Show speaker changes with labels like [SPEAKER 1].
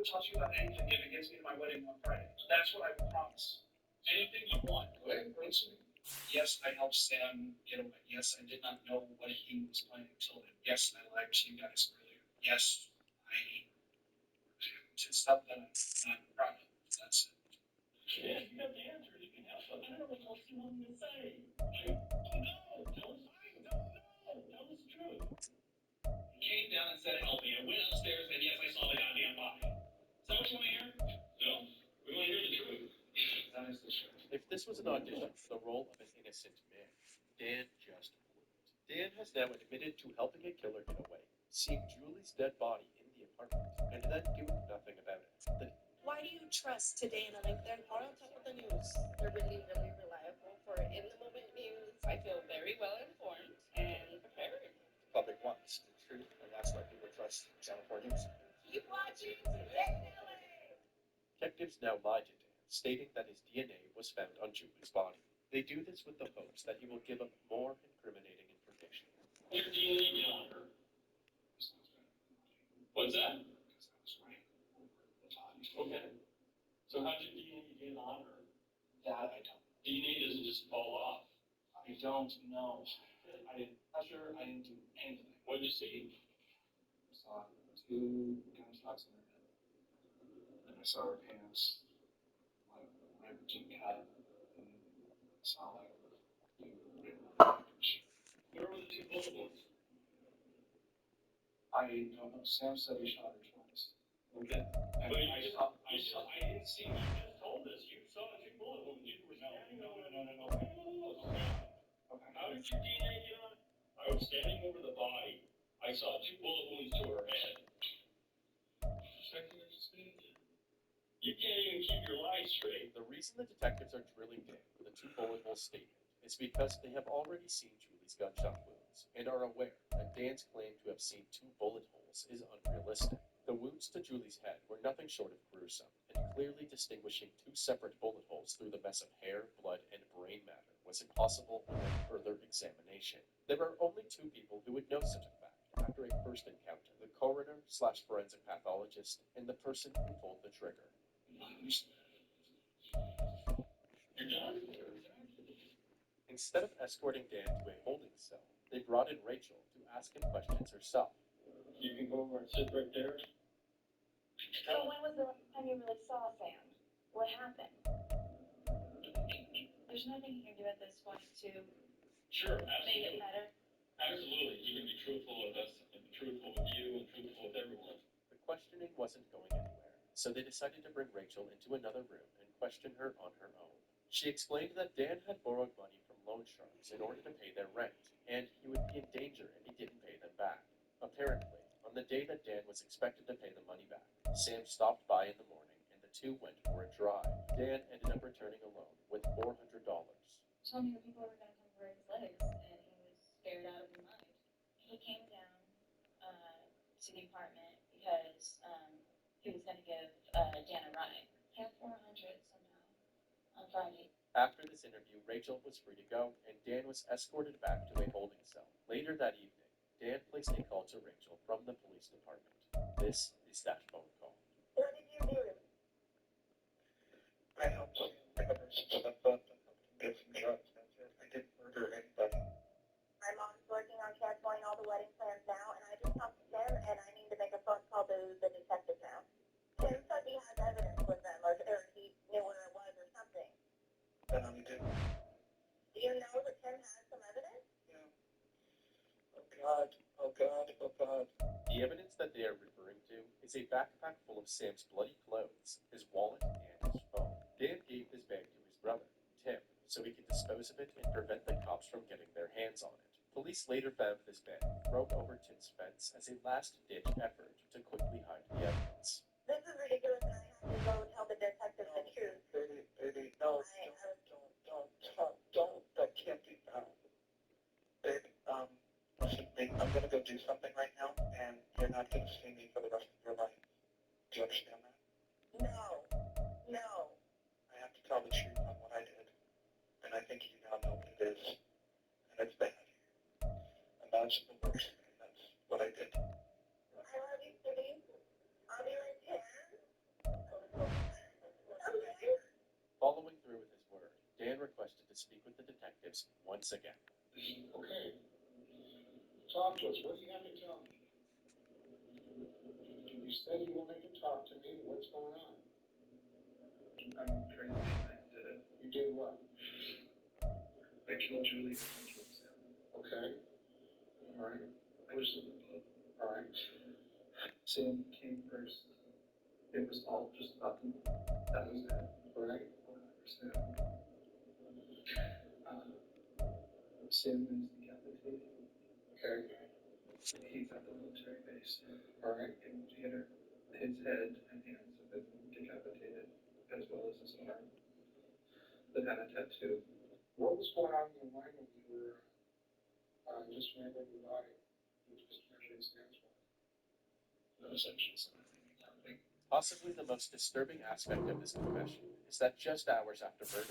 [SPEAKER 1] would trust you about anything if it gets me to my wedding on Friday. That's what I would promise. Anything you want. Go ahead, Bruce. Yes, I helped Sam get away. Yes, I did not know what he was planning until then. Yes, I lied to you guys earlier. Yes, I did stuff that I'm not proud of. That's it. Yeah, you got the answer. You can help. I don't know what else you want me to say. I don't know. Tell us. I don't know. Tell us the truth. He came down and said, help me. I went upstairs and yes, I saw the goddamn body. Is that what you want to hear? No. We want to hear the truth. That is the truth. If this was an audition for the role of an innocent man, Dan just blew it. Dan has now admitted to helping a killer get away, seeing Julie's dead body in the apartment, and then doing nothing about it.
[SPEAKER 2] Why do you trust today and like they're more on top of the news? They're really, really reliable for in the moment news. I feel very well informed and prepared.
[SPEAKER 3] The public wants the truth, and that's why people trust Channel 4 News.
[SPEAKER 2] Keep watching Today in LA.
[SPEAKER 3] Detectives now lied to Dan, stating that his DNA was found on Julie's body. They do this with the hopes that he will give up more incriminating information.
[SPEAKER 1] Your DNA get on her. What's that? Okay. So how did DNA get on her? That I don't. DNA doesn't just fall off. I don't know. I didn't pressure. I didn't do anything. What did you see? I saw 2 gunshots in her head. And I saw her pants, like ripped and cut, and I saw like where were the 2 bullet wounds? I don't know. Sam said he shot her twice. Okay. And but I didn't see. You just told us you saw 2 bullet wounds. You were standing. No. Okay. How did your DNA get on? I was standing over the body. I saw 2 bullet wounds to her head. You can't even keep your lies straight.
[SPEAKER 3] The reason the detectives are drilling Dan with a 2 bullet hole statement is because they have already seen Julie's gunshot wounds and are aware that Dan's claim to have seen 2 bullet holes is unrealistic. The wounds to Julie's head were nothing short of gruesome, and clearly distinguishing 2 separate bullet holes through the mess of hair, blood, and brain matter was impossible without further examination. There are only 2 people who would know such a fact after a first encounter: the coroner/forensic pathologist and the person who pulled the trigger.
[SPEAKER 1] You're done?
[SPEAKER 3] Instead of escorting Dan to a holding cell, they brought in Rachel to ask him questions herself.
[SPEAKER 1] You can go over and sit right there.
[SPEAKER 2] So when was the last time you really saw Sam? What happened? There's nothing you can do at this point to
[SPEAKER 1] Sure,
[SPEAKER 2] make it
[SPEAKER 1] absolutely.
[SPEAKER 2] better.
[SPEAKER 1] Absolutely. You can be truthful with us and be truthful with you and truthful with everyone.
[SPEAKER 3] The questioning wasn't going anywhere, so they decided to bring Rachel into another room and question her on her own. She explained that Dan had borrowed money from loan sharks in order to pay their rent, and he would be in danger if he didn't pay them back. Apparently, on the day that Dan was expected to pay the money back, Sam stopped by in the morning and the 2 went for a drive. Dan ended up returning alone with $400.
[SPEAKER 2] So many people were going to come for his legs, and he was scared out of his mind. He came down to the apartment because he was going to give Dan a ride. He had 400 somehow on Friday.
[SPEAKER 3] After this interview, Rachel was free to go, and Dan was escorted back to a holding cell. Later that evening, Dan placed a call to Rachel from the police department. This is that phone call.
[SPEAKER 4] What did you do? I helped him recover some stuff up and helped him get some drugs. That's it. I didn't murder anybody. My mom's working on canceling all the wedding plans now, and I just talked to Tim, and I need to make a phone call to the detective now. Tim said he has evidence with them, or he knew where it was or something. Then I didn't. Do you know that Tim has some evidence? Yeah. Oh God.
[SPEAKER 3] The evidence that they are referring to is a backpack full of Sam's bloody clothes, his wallet, and his phone. Dan gave his bag to his brother, Tim, so he could dispose of it and prevent the cops from getting their hands on it. Police later found this bag thrown over Tim's fence as a last-ditch effort to quickly hide the evidence.
[SPEAKER 4] This is ridiculous, and I have to go tell the detective the truth. Baby, no, don't, that can't be done. Babe, listen, I'm gonna go do something right now, and you're not gonna see me for the rest of your life. Do you understand that? No. I have to tell the truth on what I did, and I think you now know what it is, and it's bad. Imagine the worst, and that's what I did. I love you, Kitty.
[SPEAKER 3] once again.
[SPEAKER 5] Okay. Talk to us. What do you have to tell me? You said you wanted to talk to me. What's going on?
[SPEAKER 1] I'm crazy. I did it.
[SPEAKER 5] You did what?
[SPEAKER 1] I killed Julie. I killed Sam.
[SPEAKER 5] Okay. All right.
[SPEAKER 1] I just lived in blood.
[SPEAKER 5] All right.
[SPEAKER 1] Sam came first. It was all just about him. That was it.
[SPEAKER 5] All right.
[SPEAKER 1] 100%. Sam is decapitated.
[SPEAKER 5] Okay.
[SPEAKER 1] He's at the military base.
[SPEAKER 5] All right.
[SPEAKER 1] In theater. His head and hands have been decapitated, as well as his arm. That had a tattoo.
[SPEAKER 5] What was going on in your mind when you were just remembering your body? You were just measuring Sam's body.
[SPEAKER 1] No sections. Nothing.
[SPEAKER 3] Possibly the most disturbing aspect of this confession is that just hours after murder